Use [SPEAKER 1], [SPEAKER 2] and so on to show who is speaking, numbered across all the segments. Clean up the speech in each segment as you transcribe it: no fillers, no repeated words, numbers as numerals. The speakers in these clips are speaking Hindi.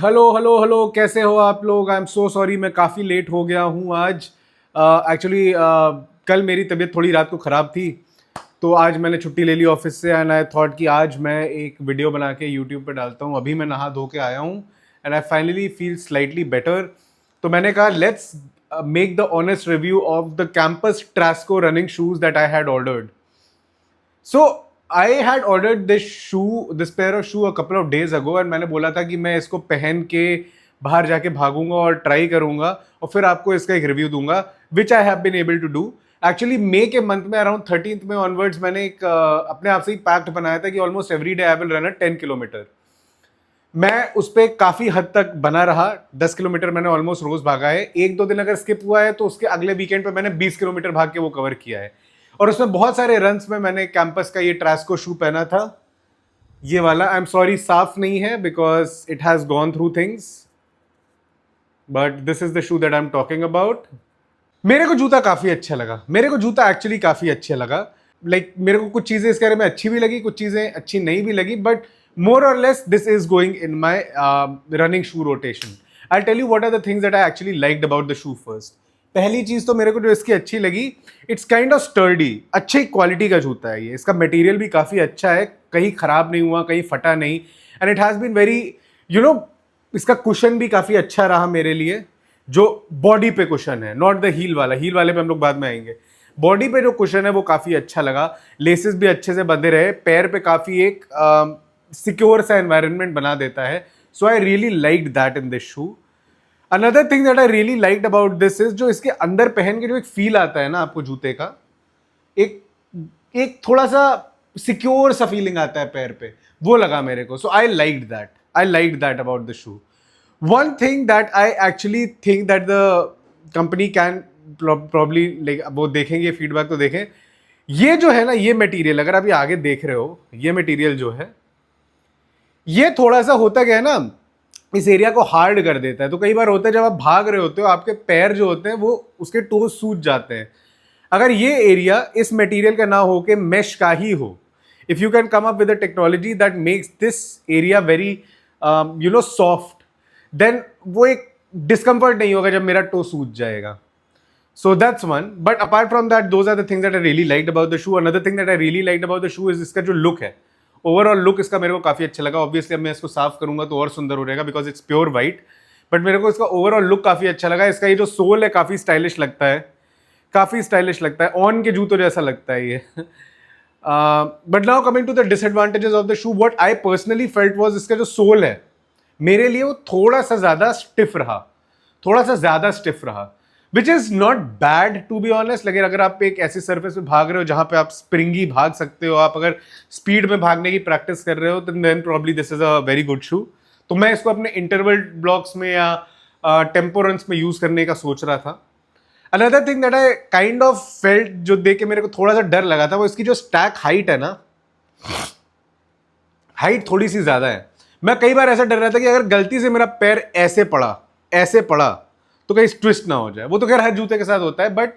[SPEAKER 1] हेलो हेलो हेलो, कैसे हो आप लोग? आई एम सो सॉरी, मैं काफ़ी लेट हो गया हूँ आज। एक्चुअली कल मेरी तबीयत थोड़ी रात को ख़राब थी, तो आज मैंने छुट्टी ले ली ऑफिस से एंड आई थॉट कि आज मैं एक वीडियो बना के यूट्यूब पे डालता हूँ। अभी मैं नहा धो के आया हूँ and I finally feel slightly better. तो मैंने कहा let's make the honest review of the Campus Trasco running shoes that I had ordered. So I had ordered this pair of shoe a couple of days ago and मैंने बोला था कि मैं इसको पहन के बाहर जाके भागूंगा और ट्राई करूंगा और फिर आपको इसका एक रिव्यू दूंगा, which I have been able to do. Actually मई के मंथ में अराउंड 13th में ऑनवर्ड्स मैंने एक अपने आप से ही पैक्ट बनाया था कि almost every day I will run a 10 kilometre. मैं उस पर काफ़ी हद तक बना रहा। 10 किलोमीटर मैंने ऑलमोस्ट रोज भागा है। एक दो दिन अगर स्किप हुआ है तो उसके अगले वीकेंड पे मैंने 20 किलोमीटर भाग के वो कवर किया है। और उसमें बहुत सारे रन्स में मैंने कैंपस का ये ट्रास्को शू पहना था, ये वाला। आई एम सॉरी साफ नहीं है because it has gone through things, but this is the shoe that I am talking about. मेरे को जूता काफी अच्छा लगा। मेरे को जूता एक्चुअली काफी अच्छा लगा। मेरे को कुछ चीजें इसके बारे में अच्छी भी लगी, कुछ चीजें अच्छी नहीं भी लगी, बट मोर और less this is going in my running shoe rotation. I tell you what are the things that I actually liked about the shoe first. पहली चीज तो मेरे को जो इसकी अच्छी लगी, इट्स काइंड ऑफ स्टर्डी। अच्छी क्वालिटी का जूता है ये। इसका मटेरियल भी काफी अच्छा है, कहीं खराब नहीं हुआ, कहीं फटा नहीं। And it has been very इसका कुशन भी काफी अच्छा रहा मेरे लिए। जो बॉडी पे कुशन है, नॉट द हील वाला। हील वाले पे हम लोग बाद में आएंगे। बॉडी पे जो कुशन है वो काफी अच्छा लगा। लेसेस भी अच्छे से बंधे रहे, पैर पे काफी एक सिक्योर सा एनवायरनमेंट बना देता है। So I really liked that in this shoe. Another thing that I really liked about this is जो इसके अंदर पहन के जो एक फील आता है ना आपको जूते का, एक एक थोड़ा सा सिक्योर सा फीलिंग आता है पैर पे, वो लगा मेरे को। So I liked that about the shoe. One thing that I actually think that the company can probably like, वो देखेंगे फीडबैक तो देखें। ये जो है ना, ये मटेरियल अगर आप ये आगे देख रहे हो, ये मटेरियल जो है ये थोड़ा सा होता क्या है ना, इस एरिया को हार्ड कर देता है। तो कई बार होता है जब आप भाग रहे होते हो, आपके पैर जो होते हैं वो उसके टोज सूज जाते हैं। अगर ये एरिया इस मटेरियल का ना हो के मेश का ही हो, if you can come up with a technology that makes this area very soft, then वो एक डिस्कंफर्ट नहीं होगा जब मेरा टो सूज जाएगा। So that's one. But apart from that, those are the things that I really liked about the shoe. Another thing that I really liked about the shoe is इसका जो लुक है। ओवरऑल लुक इसका मेरे को काफी अच्छा लगा। ऑब्वियसली अब मैं इसको साफ करूंगा तो और सुंदर हो जाएगा because it's pure white, but मेरे को इसका ओवरऑल लुक काफी अच्छा लगा। इसका ये जो सोल है काफी स्टाइलिश लगता है, काफी स्टाइलिश लगता है, ऑन के जूतों जैसा लगता है ये। But now coming to the disadvantages of the shoe, what I personally felt was इसका जो सोल है मेरे लिए वो थोड़ा सा ज्यादा स्टिफ रहा, थोड़ा सा ज्यादा स्टिफ रहा, which is not bad to be honest. लेकिन अगर आप एक ऐसी सर्फेस पे भाग रहे हो जहां पे आप स्प्रिंगी भाग सकते हो, आप अगर स्पीड में भागने की प्रैक्टिस कर रहे हो, तो then probably this is a very good shoe. तो मैं इसको अपने इंटरवल ब्लॉक्स में या टेम्पो रन्स में यूज करने का सोच रहा था। Another thing that I kind of felt, जो देख के मेरे को थोड़ा सा डर लगा था, वो इसकी जो स्टैक हाइट है ना, हाइट थोड़ी सी ज्यादा है। मैं कई बार ऐसा डर रहा था कि अगर गलती से मेरा पैर ऐसे पड़ा तो कहीं ट्विस्ट ना हो जाए। वो तो खैर हर जूते के साथ होता है, बट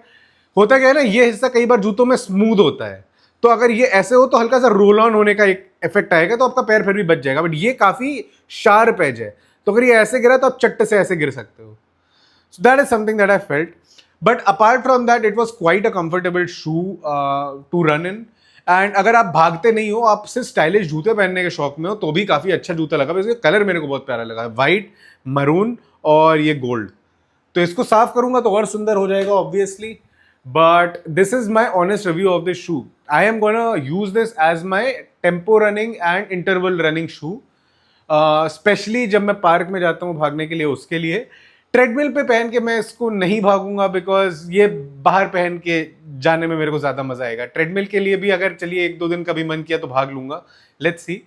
[SPEAKER 1] होता क्या है ना, ये हिस्सा कई बार जूतों में स्मूथ होता है, तो अगर ये ऐसे हो तो हल्का सा रोल ऑन होने का एक इफेक्ट आएगा, तो आपका पैर फिर भी बच जाएगा। बट ये काफी शार्प एज है, तो अगर ये ऐसे गिरा तो आप चट्ट से ऐसे गिर सकते हो। So that is something that I felt. But apart from that, it was quite a comfortable shoe to run in. And अगर आप भागते नहीं हो, आप सिर्फ स्टाइलिश जूते पहनने के शौक में हो, तो भी काफी अच्छा जूता लगा। इसका कलर मेरे को बहुत प्यारा लगा, वाइट, मरून और ये गोल्ड। तो इसको साफ करूंगा तो और सुंदर हो जाएगा obviously. But this is my honest review of this shoe. I am gonna use this as my tempo running and interval running shoe, specially जब मैं पार्क में जाता हूँ भागने के लिए, उसके लिए। ट्रेडमिल पे पहन के मैं इसको नहीं भागूंगा बिकॉज ये बाहर पहन के जाने में मेरे को ज्यादा मजा आएगा। ट्रेडमिल के लिए भी अगर चलिए एक दो दिन कभी मन किया तो भाग लूंगा, लेट्स सी।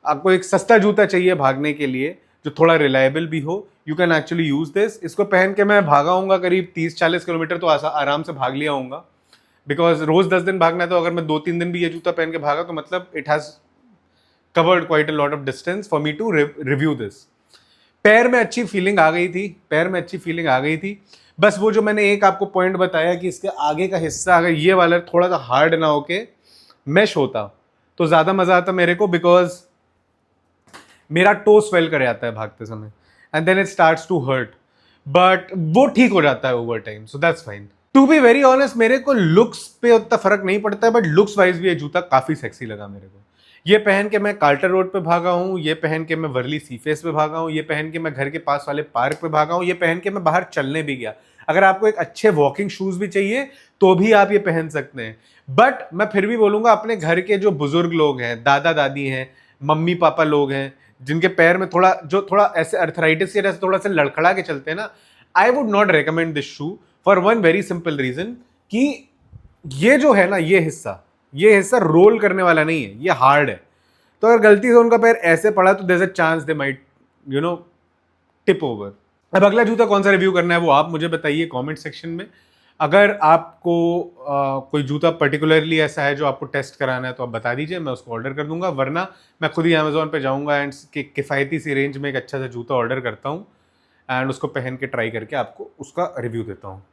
[SPEAKER 1] आपको एक सस्ता जूता चाहिए भागने के लिए जो थोड़ा रिलायबल भी हो, you can actually use this. इसको पहन के मैं भागा हूँगा करीब 30-40 किलोमीटर, तो आराम से भाग लिया हूँगा। बिकॉज रोज 10 दिन भागना है, तो अगर मैं 2-3 दिन भी ये जूता पहन के भागा तो मतलब it has covered quite a lot of distance for me to review this. पैर में अच्छी फीलिंग आ गई थी, पैर में अच्छी फीलिंग आ गई थी। बस वो जो मैंने एक आपको पॉइंट बताया कि इसके आगे का हिस्सा अगर ये वाला थोड़ा सा हार्ड ना होके मैश होता तो ज़्यादा मज़ा आता मेरे को। बिकॉज मेरा टो स्वेल कर जाता है भागते समय, and then it starts to hurt, but वो ठीक हो जाता है over time, so that's fine. To be very honest, मेरे को लुक्स पे उतना फर्क नहीं पड़ता है, बट लुक्स वाइज भी ये जूता काफी सेक्सी लगा मेरे को। ये पहन के मैं कार्टर रोड पे भागा हूँ, ये पहन के मैं वर्ली सीफेस पे भागा हूँ, ये पहन के मैं घर के पास वाले पार्क पे भागा हूँ, ये पहन के मैं बाहर चलने भी गया। अगर आपको एक अच्छे वॉकिंग शूज भी चाहिए तो भी आप ये पहन सकते हैं। बट मैं फिर भी बोलूंगा, अपने घर के जो बुजुर्ग लोग हैं, दादा दादी हैं, मम्मी पापा लोग हैं, जिनके पैर में थोड़ा ऐसे अर्थराइटिस या जैसे थोड़ा सा लड़खड़ा के चलते हैं ना, I would not recommend this shoe for one very simple reason कि ये जो है ना, ये हिस्सा रोल करने वाला नहीं है, ये हार्ड है। तो अगर गलती से उनका पैर ऐसे पड़ा तो there is a chance they might tip over. अब अगला जूता कौन सा रिव्यू करना है वो आप मुझे बताइए कमेंट सेक्शन में। अगर आपको कोई जूता पर्टिकुलरली ऐसा है जो आपको टेस्ट कराना है तो आप बता दीजिए, मैं उसको ऑर्डर कर दूंगा, वरना मैं खुद ही अमेजोन पे जाऊंगा एंड किफ़ायती सी रेंज में एक अच्छा सा जूता ऑर्डर करता हूँ एंड उसको पहन के ट्राई करके आपको उसका रिव्यू देता हूँ।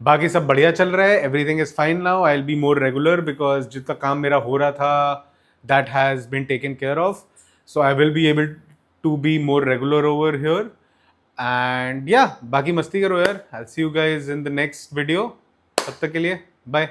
[SPEAKER 1] बाकी सब बढ़िया चल रहा है, everything is fine now, I will be more regular because जितना काम मेरा हो रहा था that has been taken care of, so I will be able to be more regular over here and या बाकी मस्ती करो यार। I see you guys in the next video, तब तक के लिए बाय।